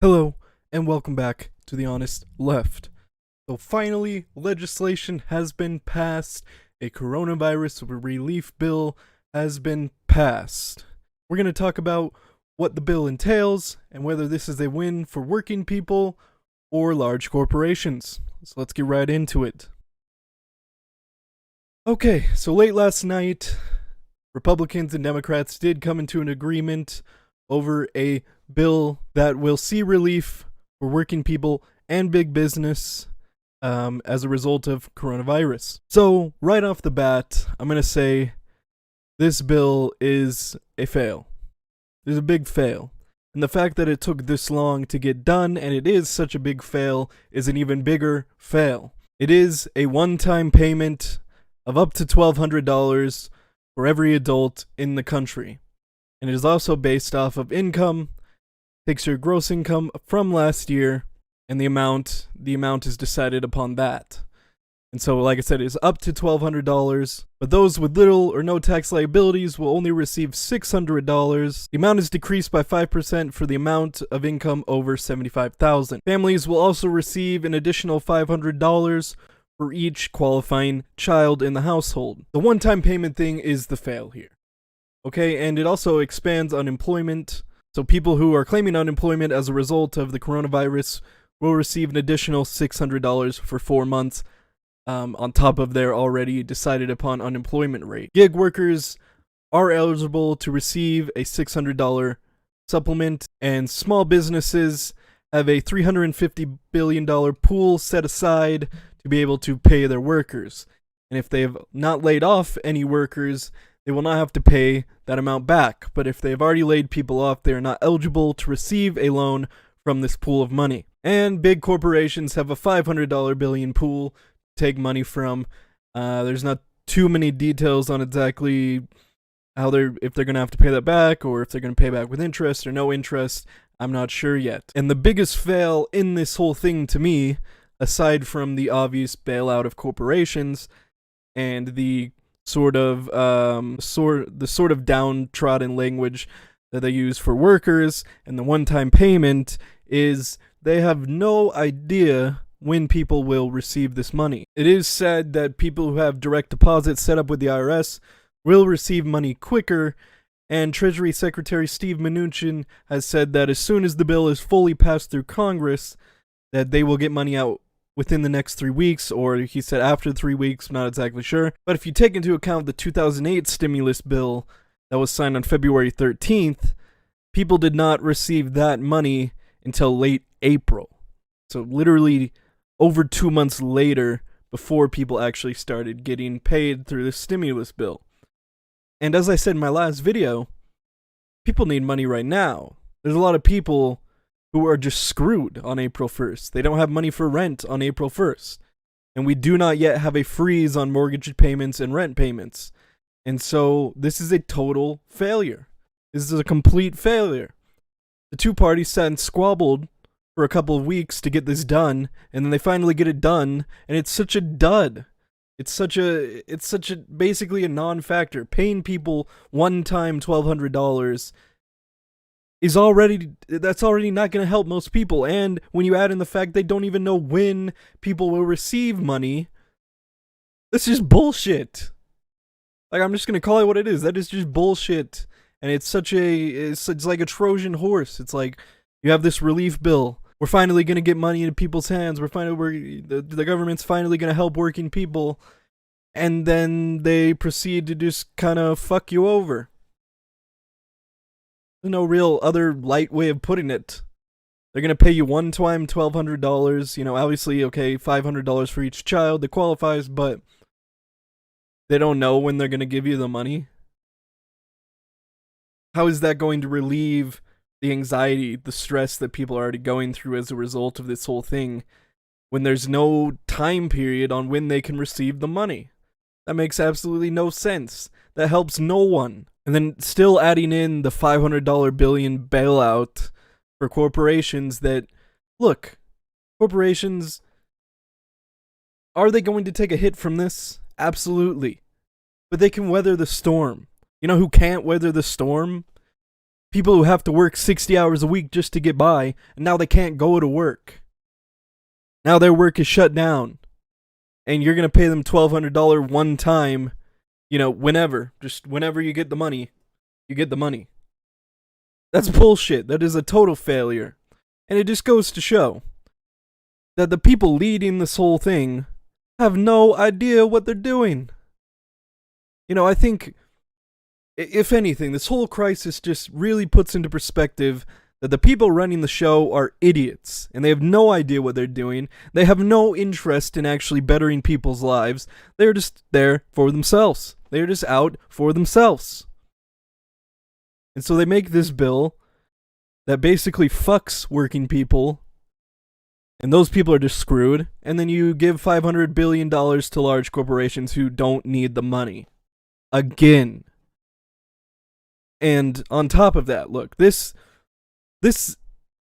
Hello, and welcome back to The Honest Left. So finally, legislation has been passed. A coronavirus relief bill has been passed. We're going to talk about what the bill entails and whether this is a win for working people or large corporations. So let's get right into it. Okay, so late last night, Republicans and Democrats did come into an agreement over a bill that will see relief for working people and big business as a result of coronavirus. So, right off the bat, I'm going to say this bill is a fail. There's a big fail. And the fact that it took this long to get done and it is such a big fail is an even bigger fail. It is a one-time payment of up to $1,200 for every adult in the country. And it is also based off of income, takes your gross income from last year, and the amount is decided upon that. And so, like I said, it's up to $1,200, but those with little or no tax liabilities will only receive $600. The amount is decreased by 5% for the amount of income over $75,000. Families will also receive an additional $500 for each qualifying child in the household. The one-time payment thing is the fail here. Okay, and it also expands unemployment. So people who are claiming unemployment as a result of the coronavirus will receive an additional $600 for 4 months on top of their already decided upon unemployment rate. Gig workers are eligible to receive a $600 supplement, and small businesses have a $350 billion pool set aside to be able to pay their workers. And if they have not laid off any workers, they will not have to pay that amount back. But if they have already laid people off, they are not eligible to receive a loan from this pool of money. And big corporations have a $500 billion pool to take money from. There's not too many details on exactly if they're going to have to pay that back or if they're going to pay back with interest or no interest. I'm not sure yet. And the biggest fail in this whole thing to me, aside from the obvious bailout of corporations and the sort of downtrodden language that they use for workers and the one-time payment, is they have no idea when people will receive this money. It is said that people who have direct deposits set up with the IRS will receive money quicker, and Treasury Secretary Steve Mnuchin has said that as soon as the bill is fully passed through Congress, that they will get money out within the next 3 weeks, or he said after 3 weeks, not exactly sure. But if you take into account the 2008 stimulus bill that was signed on February 13th, people did not receive that money until late April. So literally over 2 months later before people actually started getting paid through the stimulus bill. And as I said in my last video, people need money right now. There's a lot of people who are just screwed on April 1st. They don't have money for rent on April 1st. And we do not yet have a freeze on mortgage payments and rent payments. And so this is a total failure. This is a complete failure. The two parties sat and squabbled for a couple of weeks to get this done, and then they finally get it done, and it's such a dud. It's such a basically a non-factor. Paying people one time $1,200 that's already not going to help most people. And when you add in the fact they don't even know when people will receive money, that's just bullshit. Like, I'm just going to call it what it is. That is just bullshit. And it's like a Trojan horse. It's like, you have this relief bill. We're finally going to get money into people's hands. The government's finally going to help working people. And then they proceed to just kind of fuck you over. There's no real other light way of putting it. They're going to pay you one time $1,200. Obviously, okay, $500 for each child that qualifies, but they don't know when they're going to give you the money. How is that going to relieve the anxiety, the stress that people are already going through as a result of this whole thing, when there's no time period on when they can receive the money? That makes absolutely no sense. That helps no one. And then still adding in the $500 billion bailout for corporations that, look, corporations, are they going to take a hit from this? Absolutely. But they can weather the storm. You know who can't weather the storm? People who have to work 60 hours a week just to get by, and now they can't go to work. Now their work is shut down. And you're going to pay them $1,200 one time, whenever. Just whenever you get the money, you get the money. That's bullshit. That is a total failure. And it just goes to show that the people leading this whole thing have no idea what they're doing. I think, if anything, this whole crisis just really puts into perspective that the people running the show are idiots, and they have no idea what they're doing. They have no interest in actually bettering people's lives. They're just there for themselves. They're just out for themselves. And so they make this bill that basically fucks working people, and those people are just screwed, and then you give $500 billion to large corporations who don't need the money. Again. And on top of that, look, this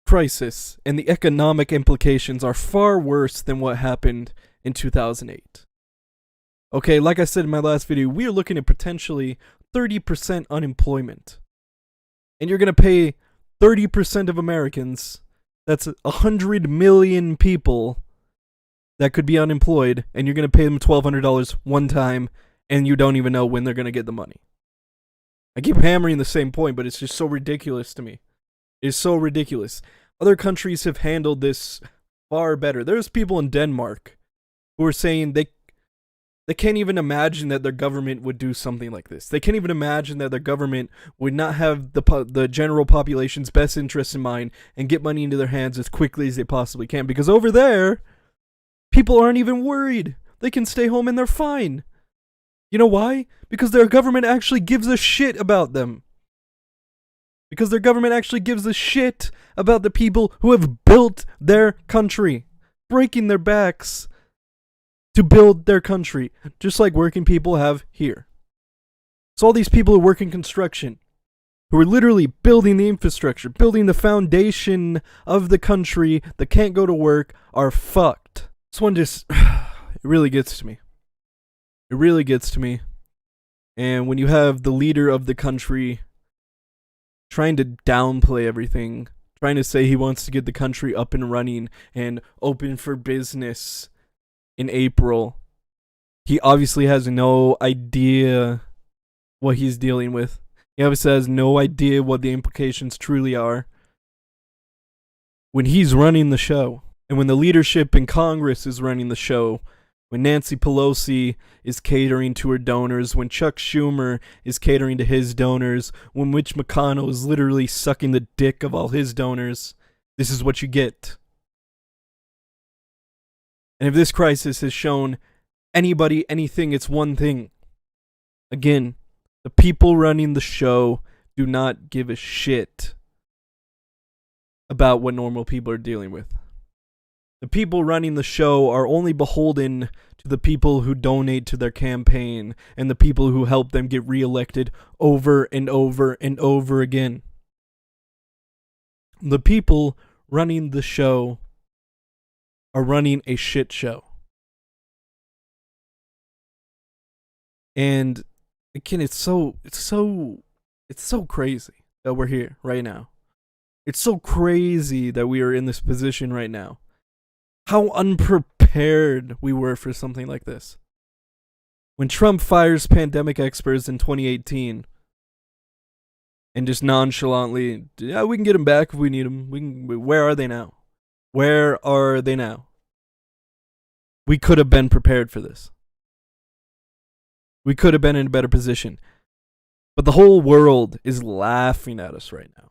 crisis and the economic implications are far worse than what happened in 2008. Okay, like I said in my last video, we are looking at potentially 30% unemployment. And you're going to pay 30% of Americans, that's 100 million people that could be unemployed, and you're going to pay them $1,200 one time, and you don't even know when they're going to get the money. I keep hammering the same point, but it's just so ridiculous to me. It's so ridiculous. Other countries have handled this far better. There's people in Denmark who are saying they can't even imagine that their government would do something like this. They can't even imagine that their government would not have the general population's best interests in mind and get money into their hands as quickly as they possibly can. Because over there, people aren't even worried. They can stay home and they're fine. You know why? Because their government actually gives a shit about them. Because their government actually gives a shit about the people who have built their country, breaking their backs to build their country, just like working people have here. So all these people who work in construction, who are literally building the infrastructure, building the foundation of the country that can't go to work, are fucked. This one just, it really gets to me. It really gets to me. And when you have the leader of the country trying to downplay everything, trying to say he wants to get the country up and running and open for business in April, he obviously has no idea what he's dealing with. He obviously has no idea what the implications truly are when he's running the show. And when the leadership in Congress is running the show, when Nancy Pelosi is catering to her donors, when Chuck Schumer is catering to his donors, when Mitch McConnell is literally sucking the dick of all his donors, this is what you get. And if this crisis has shown anybody anything, it's one thing. Again, the people running the show do not give a shit about what normal people are dealing with. The people running the show are only beholden to the people who donate to their campaign and the people who help them get reelected over and over and over again. The people running the show are running a shit show. And again, it's so crazy that we're here right now. It's so crazy that we are in this position right now. How unprepared we were for something like this. When Trump fires pandemic experts in 2018 and just nonchalantly, yeah, we can get them back if we need them. Where are they now? Where are they now? We could have been prepared for this. We could have been in a better position. But the whole world is laughing at us right now.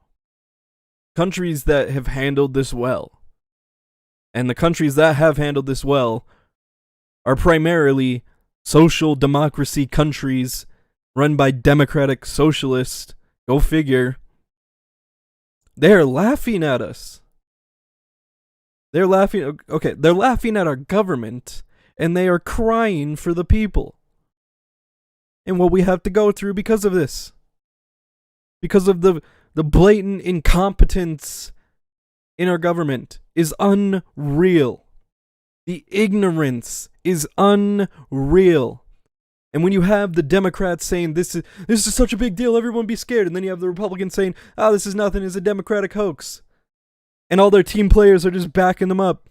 Countries that have handled this well, and the countries that have handled this well, are primarily social democracy countries run by democratic socialists. Go figure. They're laughing at us. They're laughing. Okay, they're laughing at our government, and they are crying for the people. And what we have to go through because of this. Because of the blatant incompetence in our government is unreal. The ignorance is unreal. And when you have the Democrats saying this is such a big deal, everyone be scared, and then you have the Republicans saying, "Oh, this is nothing, it's a Democratic hoax," and all their team players are just backing them up.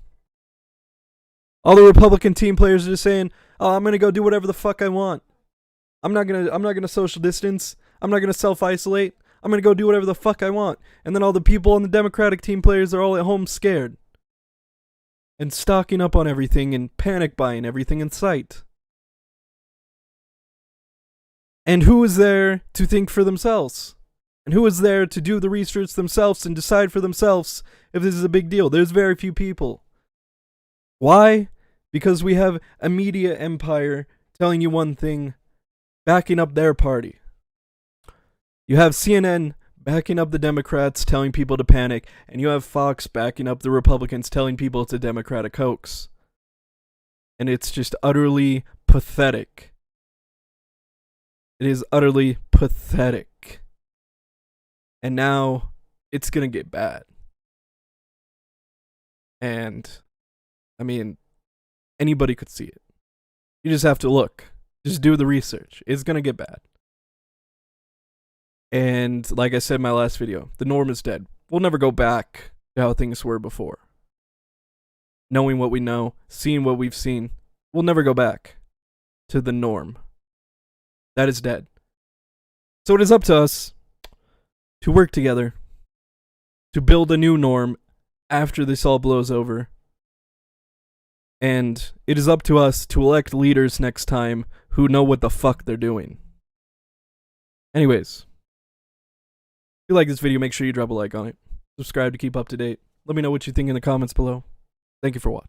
All the Republican team players are just saying, "Oh, I'm gonna go do whatever the fuck I want. I'm not gonna social distance. I'm not gonna self-isolate. I'm gonna go do whatever the fuck I want." And then all the people on the Democratic team players are all at home scared and stocking up on everything and panic buying everything in sight. And who is there to think for themselves? And who is there to do the research themselves and decide for themselves if this is a big deal? There's very few people. Why? Because we have a media empire telling you one thing, backing up their party. You have CNN backing up the Democrats, telling people to panic, and you have Fox backing up the Republicans, telling people it's a Democratic hoax. And it's just utterly pathetic. It is utterly pathetic. And now it's gonna get bad. And, I mean, anybody could see it. You just have to look. Just do the research. It's gonna get bad. And like I said in my last video, the norm is dead. We'll never go back to how things were before. Knowing what we know, seeing what we've seen, we'll never go back to the norm. That is dead. So it is up to us to work together to build a new norm after this all blows over. And it is up to us to elect leaders next time who know what the fuck they're doing. Anyways, if you like this video, make sure you drop a like on it. Subscribe to keep up to date. Let me know what you think in the comments below. Thank you for watching.